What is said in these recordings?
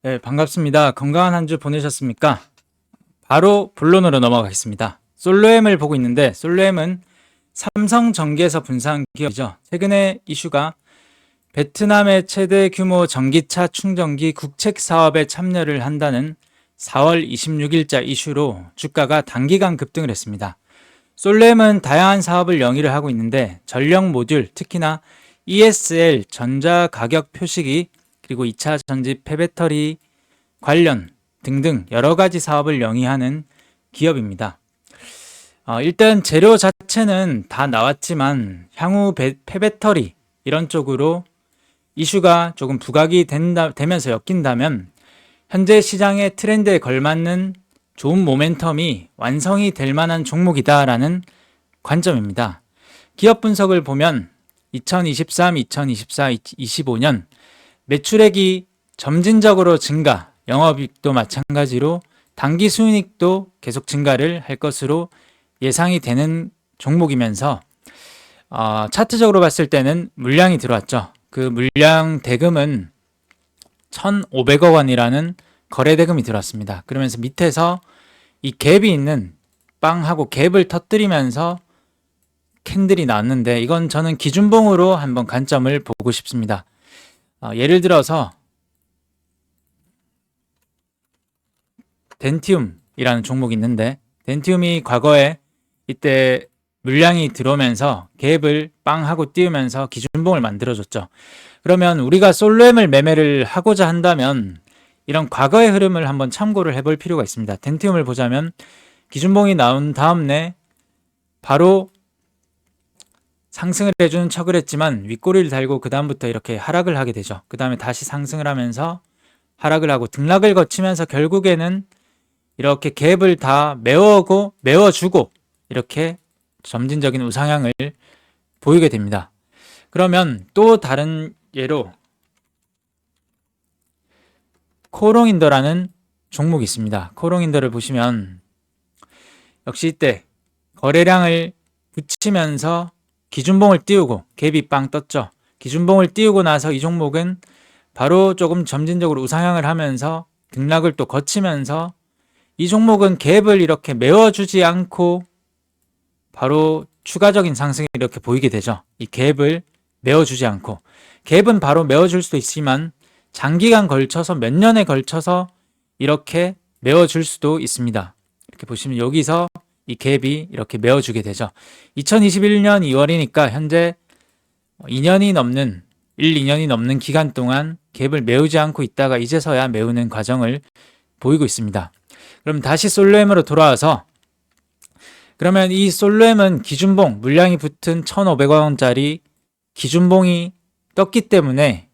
네, 반갑습니다. 건강한 한 주 보내셨습니까? 바로 본론으로 넘어가겠습니다. 솔로엠을 보고 있는데 솔로엠은 삼성전기에서 분사한 기업이죠. 최근에 이슈가 베트남의 최대 규모 전기차 충전기 국책 사업에 참여를 한다는 4월 26일자 이슈로 주가가 단기간 급등을 했습니다. 솔로엠은 다양한 사업을 영위를 하고 있는데 전력 모듈, 특히나 ESL 전자 가격 표시기, 그리고 2차 전지 폐배터리 관련 등등 여러 가지 사업을 영위하는 기업입니다. 일단 재료 자체는 다 나왔지만 향후 폐배터리 이런 쪽으로 이슈가 조금 부각이 되면서 엮인다면 현재 시장의 트렌드에 걸맞는 좋은 모멘텀이 완성이 될 만한 종목이다라는 관점입니다. 기업 분석을 보면 2023, 2024, 2025년 매출액이 점진적으로 증가, 영업이익도 마찬가지로 당기 순이익도 계속 증가를 할 것으로 예상이 되는 종목이면서 차트적으로 봤을 때는 물량이 들어왔죠. 그 물량 대금은 1,500억 원이라는 거래 대금이 들어왔습니다. 그러면서 밑에서 이 갭이 있는 빵하고 갭을 터뜨리면서 캔들이 나왔는데 이건 저는 기준봉으로 한번 관점을 보고 싶습니다. 예를 들어서 덴티움이라는 종목이 있는데 덴티움이 과거에 이때 물량이 들어오면서 갭을 빵 하고 띄우면서 기준봉을 만들어줬죠. 그러면 우리가 솔로엠을 매매를 하고자 한다면 이런 과거의 흐름을 한번 참고를 해볼 필요가 있습니다. 덴티움을 보자면 기준봉이 나온 다음에 바로 상승을 해주는 척을 했지만 윗꼬리를 달고 그 다음부터 이렇게 하락을 하게 되죠. 그 다음에 다시 상승을 하면서 하락을 하고 등락을 거치면서 결국에는 이렇게 갭을 다 메워주고 이렇게 점진적인 우상향을 보이게 됩니다. 그러면 또 다른 예로 코롱인더라는 종목이 있습니다. 코롱인더를 보시면 역시 이때 거래량을 붙이면서 기준봉을 띄우고 갭이 빵 떴죠. 기준봉을 띄우고 나서 이 종목은 바로 조금 점진적으로 우상향을 하면서 등락을 또 거치면서 이 종목은 갭을 이렇게 메워주지 않고 바로 추가적인 상승이 이렇게 보이게 되죠. 이 갭을 메워주지 않고 갭은 바로 메워줄 수도 있지만 장기간 걸쳐서 몇 년에 걸쳐서 이렇게 메워줄 수도 있습니다. 이렇게 보시면 여기서 이 갭이 이렇게 메워주게 되죠. 2021년 2월이니까 현재 2년이 넘는 2년이 넘는 기간 동안 갭을 메우지 않고 있다가 이제서야 메우는 과정을 보이고 있습니다. 그럼 다시 솔로엠으로 돌아와서 그러면 이 솔로엠은 기준봉, 물량이 붙은 1,500원짜리 기준봉이 떴기 때문에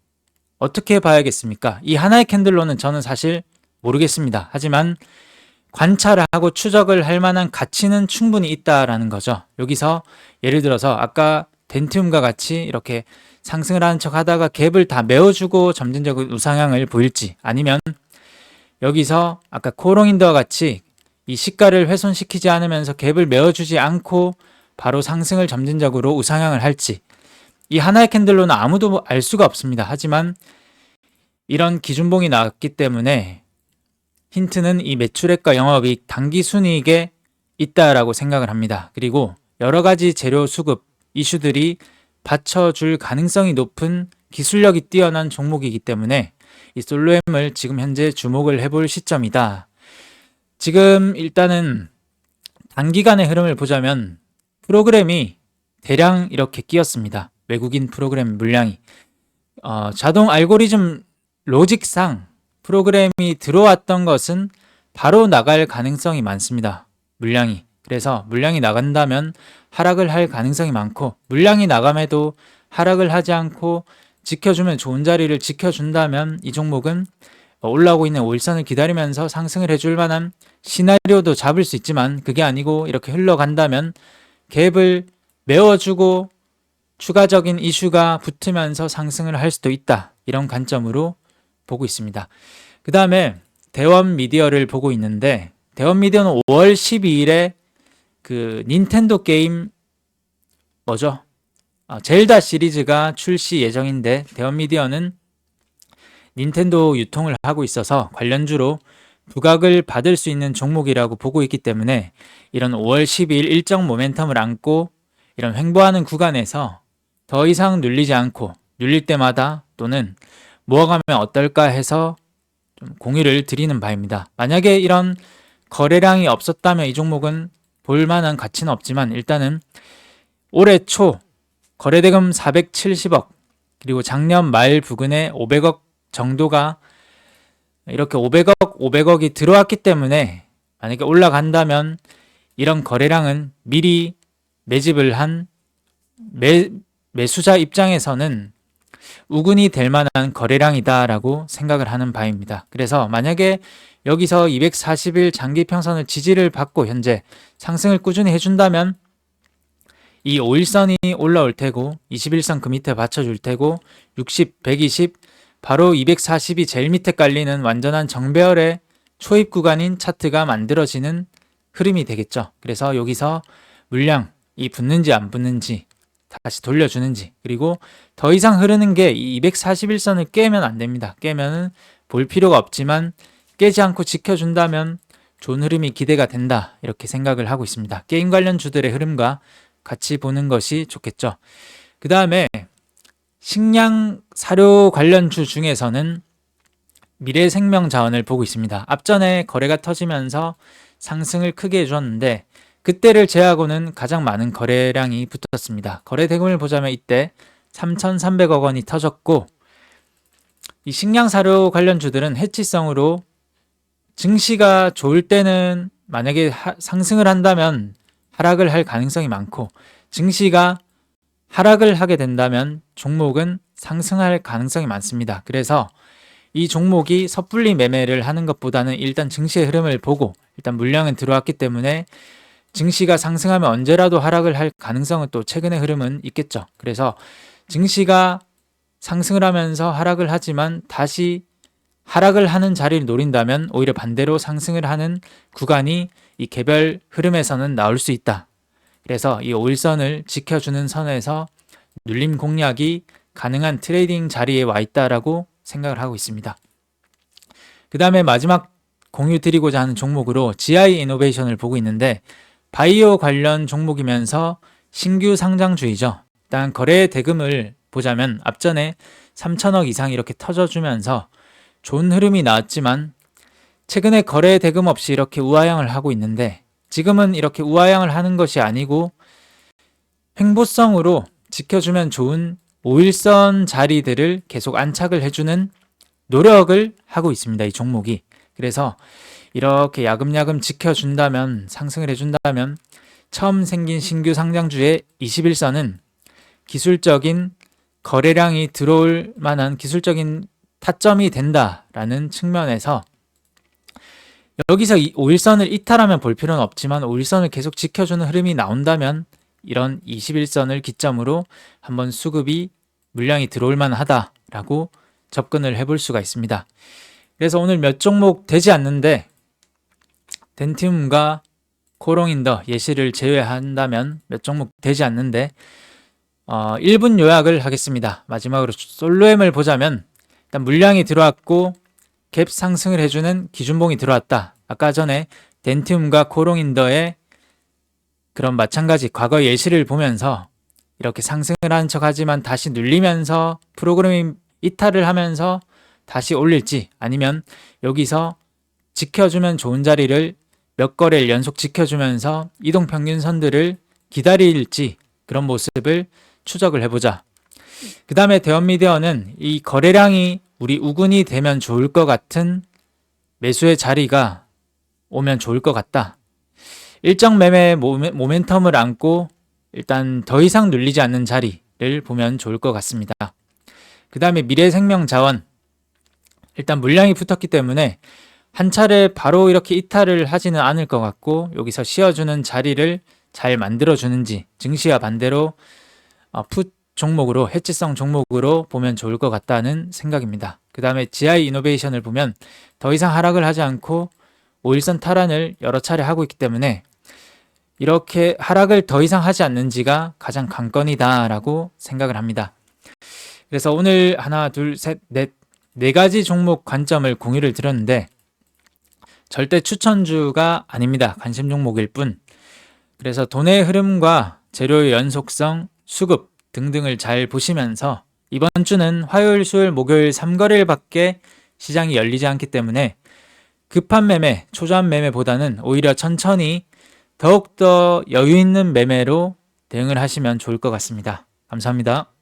어떻게 봐야겠습니까? 이 하나의 캔들로는 저는 사실 모르겠습니다. 하지만 관찰하고 추적을 할 만한 가치는 충분히 있다라는 거죠. 여기서 예를 들어서 아까 덴티움과 같이 이렇게 상승을 하는 척 하다가 갭을 다 메워주고 점진적인 우상향을 보일지, 아니면 여기서 아까 코롱인더와 같이 이 시가를 훼손시키지 않으면서 갭을 메워주지 않고 바로 상승을 점진적으로 우상향을 할지, 이 하나의 캔들로는 아무도 알 수가 없습니다. 하지만 이런 기준봉이 나왔기 때문에 힌트는 이 매출액과 영업이익, 당기 순이익에 있다라고 생각을 합니다. 그리고 여러 가지 재료 수급 이슈들이 받쳐줄 가능성이 높은 기술력이 뛰어난 종목이기 때문에 이 솔로엠을 지금 현재 주목을 해볼 시점이다. 지금 일단은 단기간의 흐름을 보자면 프로그램이 대량 이렇게 끼었습니다. 외국인 프로그램 물량이 자동 알고리즘 로직상 프로그램이 들어왔던 것은 바로 나갈 가능성이 많습니다. 물량이. 그래서 물량이 나간다면 하락을 할 가능성이 많고, 물량이 나감에도 하락을 하지 않고 지켜주면 좋은 자리를 지켜준다면 이 종목은 올라오고 있는 5일선을 기다리면서 상승을 해줄 만한 시나리오도 잡을 수 있지만, 그게 아니고 이렇게 흘러간다면 갭을 메워주고 추가적인 이슈가 붙으면서 상승을 할 수도 있다. 이런 관점으로 보고 있습니다. 그 다음에 대원 미디어를 보고 있는데, 대원 미디어는 5월 12일에 그 닌텐도 게임 뭐죠? 젤다 시리즈가 출시 예정인데, 대원 미디어는 닌텐도 유통을 하고 있어서 관련주로 부각을 받을 수 있는 종목이라고 보고 있기 때문에 이런 5월 12일 일정 모멘텀을 안고 이런 횡보하는 구간에서 더 이상 눌리지 않고 눌릴 때마다 또는 모아가면 어떨까 해서 좀 공유를 드리는 바입니다. 만약에 이런 거래량이 없었다면 이 종목은 볼만한 가치는 없지만 일단은 올해 초 거래대금 470억 그리고 작년 말 부근에 500억 정도가 이렇게 500억이 들어왔기 때문에 만약에 올라간다면 이런 거래량은 미리 매집을 한 매수자 입장에서는 우군이 될 만한 거래량이다라고 생각을 하는 바입니다. 그래서 만약에 여기서 240일 장기평선을 지지를 받고 현재 상승을 꾸준히 해준다면 이 5일선이 올라올 테고 21선 그 밑에 받쳐줄 테고 60, 120 바로 240이 제일 밑에 깔리는 완전한 정배열의 초입 구간인 차트가 만들어지는 흐름이 되겠죠. 그래서 여기서 물량이 붙는지 안 붙는지 다시 돌려주는지 그리고 더 이상 흐르는 게 이 241선을 깨면 안 됩니다. 깨면은 볼 필요가 없지만 깨지 않고 지켜준다면 좋은 흐름이 기대가 된다 이렇게 생각을 하고 있습니다. 게임 관련 주들의 흐름과 같이 보는 것이 좋겠죠. 그 다음에 식량 사료 관련주 중에서는 미래생명자원을 보고 있습니다. 앞전에 거래가 터지면서 상승을 크게 해줬는데 그때를 제외하고는 가장 많은 거래량이 붙었습니다. 거래 대금을 보자면 이때 3,300억 원이 터졌고 이 식량 사료 관련주들은 해치성으로 증시가 좋을 때는 만약에 상승을 한다면 하락을 할 가능성이 많고 증시가 하락을 하게 된다면 종목은 상승할 가능성이 많습니다. 그래서 이 종목이 섣불리 매매를 하는 것보다는 일단 증시의 흐름을 보고 일단 물량은 들어왔기 때문에 증시가 상승하면 언제라도 하락을 할 가능성은 또 최근의 흐름은 있겠죠. 그래서 증시가 상승을 하면서 하락을 하지만 다시 하락을 하는 자리를 노린다면 오히려 반대로 상승을 하는 구간이 이 개별 흐름에서는 나올 수 있다. 그래서 이 5일선을 지켜주는 선에서 눌림 공략이 가능한 트레이딩 자리에 와 있다라고 생각을 하고 있습니다. 그 다음에 마지막 공유 드리고자 하는 종목으로 GI 이노베이션을 보고 있는데 바이오 관련 종목이면서 신규 상장주이죠. 일단 거래 대금을 보자면 앞전에 3천억 이상 이렇게 터져주면서 좋은 흐름이 나왔지만 최근에 거래 대금 없이 이렇게 우하향을 하고 있는데 지금은 이렇게 우하향을 하는 것이 아니고 횡보성으로 지켜주면 좋은 5일선 자리들을 계속 안착을 해주는 노력을 하고 있습니다. 이 종목이. 그래서 이렇게 야금야금 지켜준다면 상승을 해준다면 처음 생긴 신규 상장주의 21선은 기술적인 거래량이 들어올 만한 기술적인 타점이 된다라는 측면에서 여기서 5일선을 이탈하면 볼 필요는 없지만 5일선을 계속 지켜주는 흐름이 나온다면 이런 21선을 기점으로 한번 수급이 물량이 들어올 만하다라고 접근을 해볼 수가 있습니다. 그래서 오늘 몇 종목 되지 않는데 덴티움과 코롱인더 예시를 제외한다면 몇 종목 되지 않는데 1분 요약을 하겠습니다. 마지막으로 솔로엠을 보자면 일단 물량이 들어왔고 갭 상승을 해주는 기준봉이 들어왔다. 아까 전에 덴티움과 코롱인더의 그런 마찬가지 과거 예시를 보면서 이렇게 상승을 하는 척 하지만 다시 눌리면서 프로그래밍 이탈을 하면서 다시 올릴지 아니면 여기서 지켜주면 좋은 자리를 몇 거래를 연속 지켜주면서 이동평균선들을 기다릴지 그런 모습을 추적을 해보자. 그 다음에 대원미디어는 이 거래량이 우리 우군이 되면 좋을 것 같은 매수의 자리가 오면 좋을 것 같다. 일정 매매 모멘텀을 안고 일단 더 이상 눌리지 않는 자리를 보면 좋을 것 같습니다. 그 다음에 미래생명자원 일단 물량이 붙었기 때문에 한 차례 바로 이렇게 이탈을 하지는 않을 것 같고 여기서 씌워주는 자리를 잘 만들어주는지 증시와 반대로 풋 종목으로 해치성 종목으로 보면 좋을 것 같다는 생각입니다. 그 다음에 GI 이노베이션을 보면 더 이상 하락을 하지 않고 5일선 탈환을 여러 차례 하고 있기 때문에 이렇게 하락을 더 이상 하지 않는지가 가장 관건이다 라고 생각을 합니다. 그래서 오늘 하나 둘 셋 넷 4가지 종목 관점을 공유를 드렸는데 절대 추천주가 아닙니다. 관심 종목일 뿐. 그래서 돈의 흐름과 재료의 연속성, 수급 등등을 잘 보시면서 이번 주는 화요일, 수요일, 목요일 3거래일밖에 시장이 열리지 않기 때문에 급한 매매, 초조한 매매보다는 오히려 천천히 더욱더 여유 있는 매매로 대응을 하시면 좋을 것 같습니다. 감사합니다.